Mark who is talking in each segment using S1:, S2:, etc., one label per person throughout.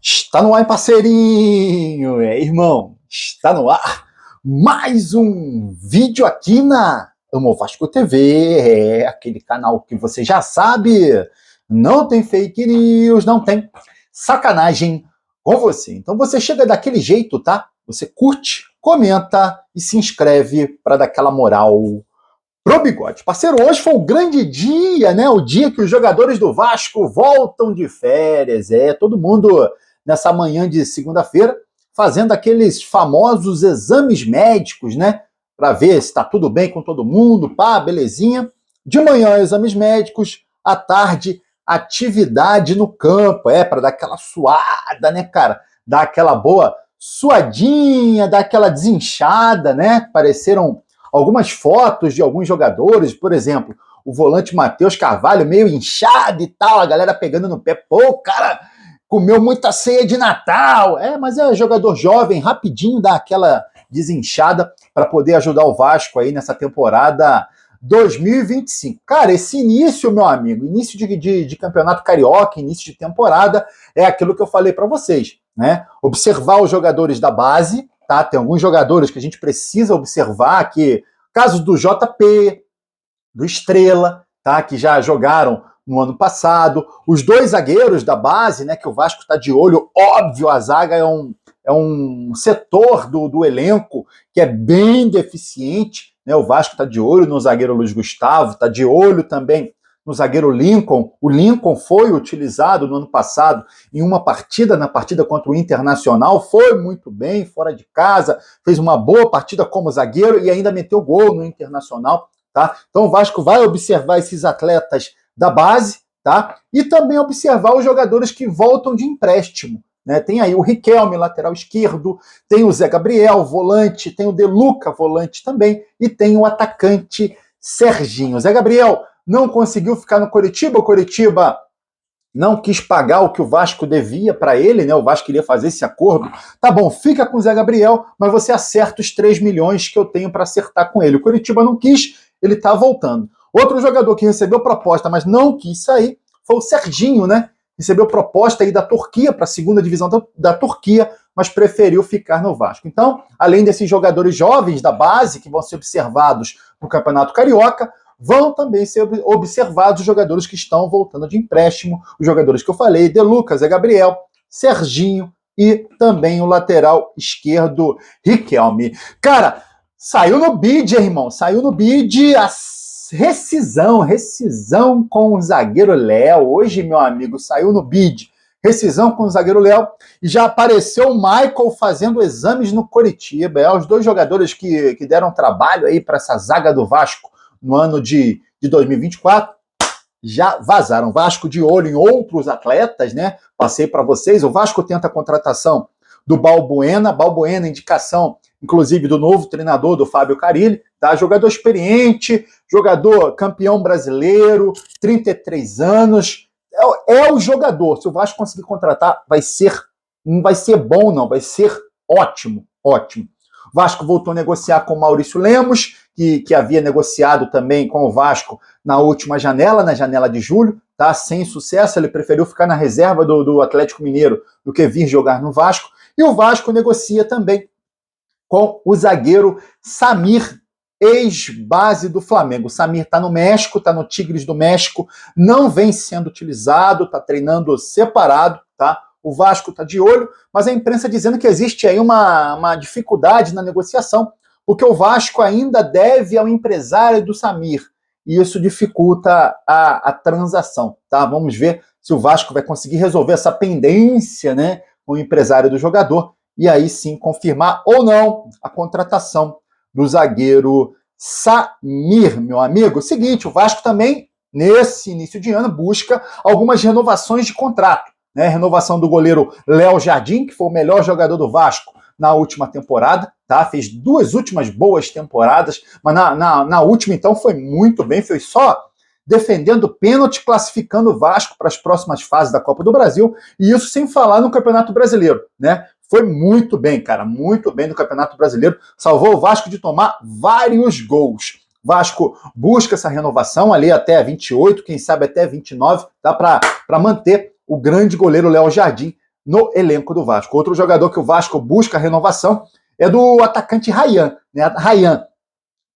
S1: Está no ar, parceirinho! Irmão, está no ar mais um vídeo aqui na Amo Vasco TV, aquele canal que você já sabe, não tem fake news, não tem sacanagem com você. Então você chega daquele jeito, tá? Você curte, comenta e se inscreve para dar aquela moral pro Bigode. Parceiro, hoje foi o grande dia, né? O dia que os jogadores do Vasco voltam de férias. Todo mundo nessa manhã de segunda-feira fazendo aqueles famosos exames médicos, né? Para ver se tá tudo bem com todo mundo, pá, belezinha. De manhã, exames médicos, à tarde, atividade no campo, para dar aquela suada, né, cara? Dar aquela boa suadinha, dar aquela desinchada, né? Pareceram algumas fotos de alguns jogadores, por exemplo, o volante Matheus Carvalho meio inchado e tal, a galera pegando no pé, pô, o cara comeu muita ceia de Natal, mas é jogador jovem, rapidinho dá aquela desinchada para poder ajudar o Vasco aí nessa temporada 2025. Cara, esse início, meu amigo, início de campeonato carioca, início de temporada, é aquilo que eu falei para vocês, né? Observar os jogadores da base, tá? Tem alguns jogadores que a gente precisa observar, que casos do JP, do Estrela, tá? Que já jogaram no ano passado, os dois zagueiros da base, né? Que o Vasco está de olho, óbvio, a zaga é um setor do elenco que é bem deficiente, né? O Vasco está de olho no zagueiro Luiz Gustavo, está de olho também no zagueiro Lincoln. O Lincoln foi utilizado no ano passado em uma partida, na partida contra o Internacional, foi muito bem, fora de casa, fez uma boa partida como zagueiro e ainda meteu gol no Internacional, tá? Então o Vasco vai observar esses atletas da base, tá? E também observar os jogadores que voltam de empréstimo, né? Tem aí o Riquelme, lateral esquerdo, tem o Zé Gabriel, volante, tem o De Luca, volante também, e tem o atacante Serginho. Zé Gabriel não conseguiu ficar no Coritiba, o Coritiba não quis pagar o que o Vasco devia para ele, né? O Vasco queria fazer esse acordo. Tá bom, fica com o Zé Gabriel, mas você acerta os 3 milhões que eu tenho para acertar com ele. O Coritiba não quis, ele tá voltando. Outro jogador que recebeu proposta, mas não quis sair, foi o Serginho, né? Recebeu proposta aí da Turquia, para a segunda divisão da Turquia, mas preferiu ficar no Vasco. Então, além desses jogadores jovens da base, que vão ser observados no Campeonato Carioca, vão também ser observados os jogadores que estão voltando de empréstimo, os jogadores que eu falei, De Lucas, Zé Gabriel, Serginho e também o lateral esquerdo, Riquelme. Cara, saiu no bid, irmão, saiu no bid a rescisão com o zagueiro Léo. Hoje, meu amigo, saiu no bid, rescisão com o zagueiro Léo, e já apareceu o Michael fazendo exames no Coritiba. Os dois jogadores que deram trabalho aí para essa zaga do Vasco no ano de 2024, já vazaram. Vasco de olho em outros atletas, né? Passei para vocês, o Vasco tenta a contratação do Balbuena, indicação, inclusive, do novo treinador, do Fábio Carilli, tá? Jogador experiente, jogador campeão brasileiro, 33 anos, é o jogador. Se o Vasco conseguir contratar, não vai ser bom, não, vai ser ótimo, ótimo. O Vasco voltou a negociar com o Maurício Lemos, que havia negociado também com o Vasco na última janela, na janela de julho, tá? Sem sucesso, ele preferiu ficar na reserva do Atlético Mineiro do que vir jogar no Vasco. E o Vasco negocia também com o zagueiro Samir, ex-base do Flamengo. O Samir está no México, está no Tigres do México, não vem sendo utilizado, está treinando separado, tá? O Vasco está de olho, mas a imprensa dizendo que existe aí uma dificuldade na negociação, porque o Vasco ainda deve ao empresário do Samir, e isso dificulta a transação, tá? Vamos ver se o Vasco vai conseguir resolver essa pendência, né, com o empresário do jogador, e aí sim confirmar ou não a contratação do zagueiro Samir, meu amigo. Seguinte, o Vasco também, nesse início de ano, busca algumas renovações de contrato, né? Renovação do goleiro Léo Jardim, que foi o melhor jogador do Vasco na última temporada, tá? Fez 2 últimas boas temporadas, mas na última, então, foi muito bem, foi só defendendo pênalti, classificando o Vasco para as próximas fases da Copa do Brasil, e isso sem falar no Campeonato Brasileiro, né? Foi muito bem, cara, muito bem no Campeonato Brasileiro, salvou o Vasco de tomar vários gols. Vasco busca essa renovação ali até 28, quem sabe até 29, tá? Para manter o grande goleiro Léo Jardim no elenco do Vasco. Outro jogador que o Vasco busca renovação é do atacante Ryan, né? Ryan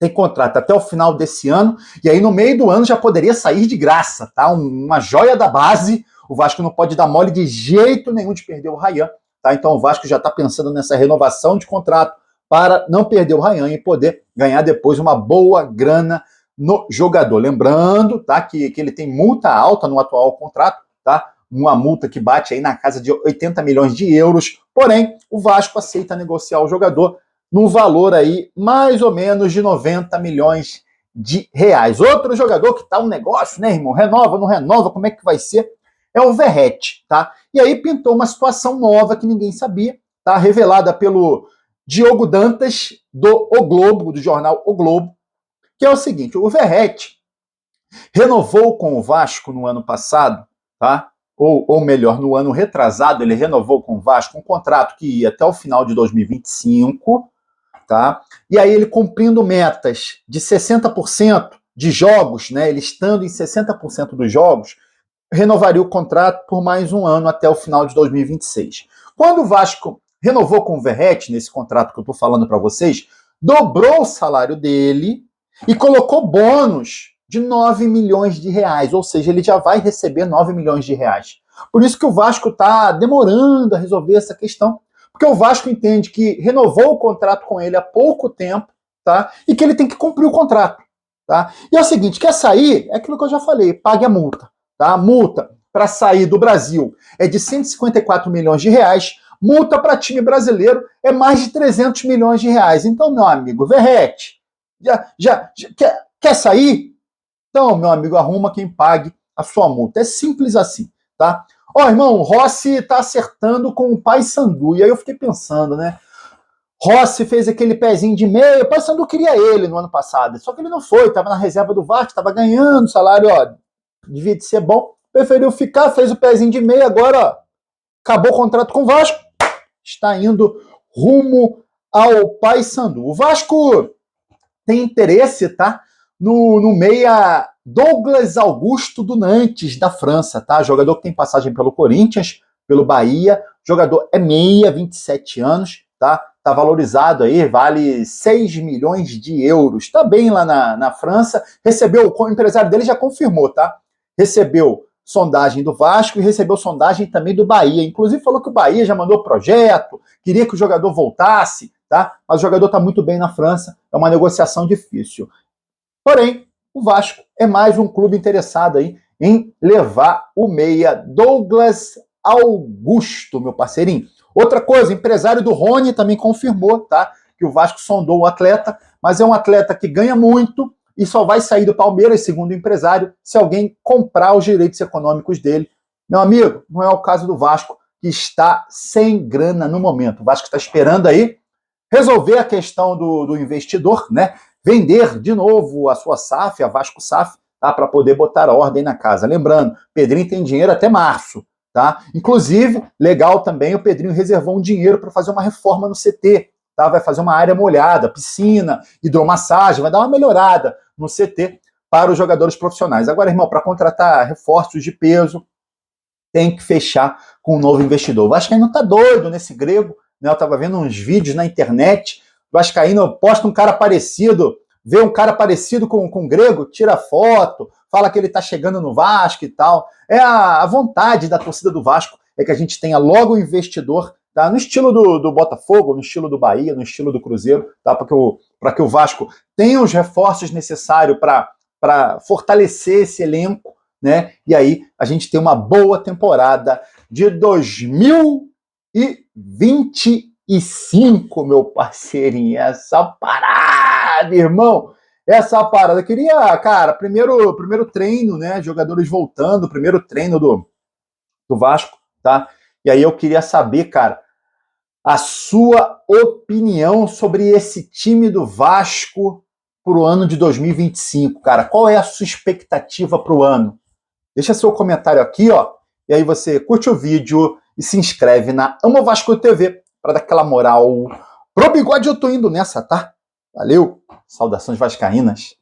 S1: tem contrato até o final desse ano, e aí no meio do ano já poderia sair de graça, tá? Uma joia da base. O Vasco não pode dar mole de jeito nenhum de perder o Ryan, tá? Então o Vasco já está pensando nessa renovação de contrato para não perder o Ryan e poder ganhar depois uma boa grana no jogador. Lembrando, tá, que ele tem multa alta no atual contrato, tá? Uma multa que bate aí na casa de 80 milhões de euros, porém o Vasco aceita negociar o jogador num valor aí mais ou menos de 90 milhões de reais. Outro jogador que tá um negócio, né, irmão? Renova, não renova, como é que vai ser? É o Verratti, tá? E aí pintou uma situação nova que ninguém sabia, tá? Revelada pelo Diogo Dantas, do O Globo, do jornal O Globo, que é o seguinte: o Verratti renovou com o Vasco no ano passado, tá? Ou melhor, no ano retrasado, ele renovou com o Vasco um contrato que ia até o final de 2025, tá? E aí ele cumprindo metas de 60% de jogos, né? Ele estando em 60% dos jogos, renovaria o contrato por mais um ano até o final de 2026. Quando o Vasco renovou com o Verratti, nesse contrato que eu estou falando para vocês, dobrou o salário dele e colocou bônus de 9 milhões de reais, ou seja, ele já vai receber 9 milhões de reais. Por isso que o Vasco está demorando a resolver essa questão, porque o Vasco entende que renovou o contrato com ele há pouco tempo, tá? E que ele tem que cumprir o contrato, tá? E é o seguinte, quer sair? É aquilo que eu já falei, pague a multa, tá? A multa para sair do Brasil é de 154 milhões de reais, multa para time brasileiro é mais de 300 milhões de reais. Então, meu amigo, Verratti, já quer sair? Então, meu amigo, arruma quem pague a sua multa. É simples assim, tá? Ó, irmão, Rossi tá acertando com o Paysandu. E aí eu fiquei pensando, né? Rossi fez aquele pezinho de meia. O Paysandu queria ele no ano passado. Só que ele não foi, tava na reserva do Vasco, tava ganhando salário, ó. Devia de ser bom. Preferiu ficar, fez o pezinho de meia. Agora, ó, acabou o contrato com o Vasco. Está indo rumo ao Paysandu. O Vasco tem interesse, tá? No meia Douglas Augusto do Nantes, da França, tá? Jogador que tem passagem pelo Corinthians, pelo Bahia. Jogador é meia, 27 anos, tá? Tá valorizado aí, vale 6 milhões de euros. Tá bem lá na França. Recebeu, o empresário dele já confirmou, tá? Recebeu sondagem do Vasco e recebeu sondagem também do Bahia. Inclusive falou que o Bahia já mandou projeto, queria que o jogador voltasse, tá? Mas o jogador tá muito bem na França, é uma negociação difícil. Porém, o Vasco é mais um clube interessado aí em levar o meia Douglas Augusto, meu parceirinho. Outra coisa, o empresário do Rony também confirmou, tá? Que o Vasco sondou o atleta, mas é um atleta que ganha muito e só vai sair do Palmeiras, segundo o empresário, se alguém comprar os direitos econômicos dele. Meu amigo, não é o caso do Vasco, que está sem grana no momento. O Vasco está esperando aí resolver a questão do investidor, né? Vender de novo a sua SAF, a Vasco SAF, tá? Para poder botar ordem na casa. Lembrando, Pedrinho tem dinheiro até março, tá? Inclusive, legal também, o Pedrinho reservou um dinheiro para fazer uma reforma no CT, tá? Vai fazer uma área molhada, piscina, hidromassagem, vai dar uma melhorada no CT para os jogadores profissionais. Agora, irmão, para contratar reforços de peso, tem que fechar com um novo investidor. O Vascaíno tá doido nesse grego, né? Eu tava vendo uns vídeos na internet, o Vascaíno posta um cara parecido, vê um cara parecido com o grego, tira foto, fala que ele tá chegando no Vasco e tal. É a vontade da torcida do Vasco é que a gente tenha logo um investidor, tá? No estilo do Botafogo, no estilo do Bahia, no estilo do Cruzeiro, tá? Para que o Vasco tenha os reforços necessários para fortalecer esse elenco, né? E aí a gente tem uma boa temporada de 2025, meu parceirinho. Essa parada, irmão. Essa parada. Eu queria, cara, primeiro treino, né? Jogadores voltando, primeiro treino do Vasco, tá? E aí eu queria saber, cara, a sua opinião sobre esse time do Vasco para o ano de 2025, cara. Qual é a sua expectativa para o ano? Deixa seu comentário aqui, ó. E aí você curte o vídeo e se inscreve na Amo Vasco TV para dar aquela moral. Pro bigode eu tô indo nessa, tá? Valeu. Saudações vascaínas.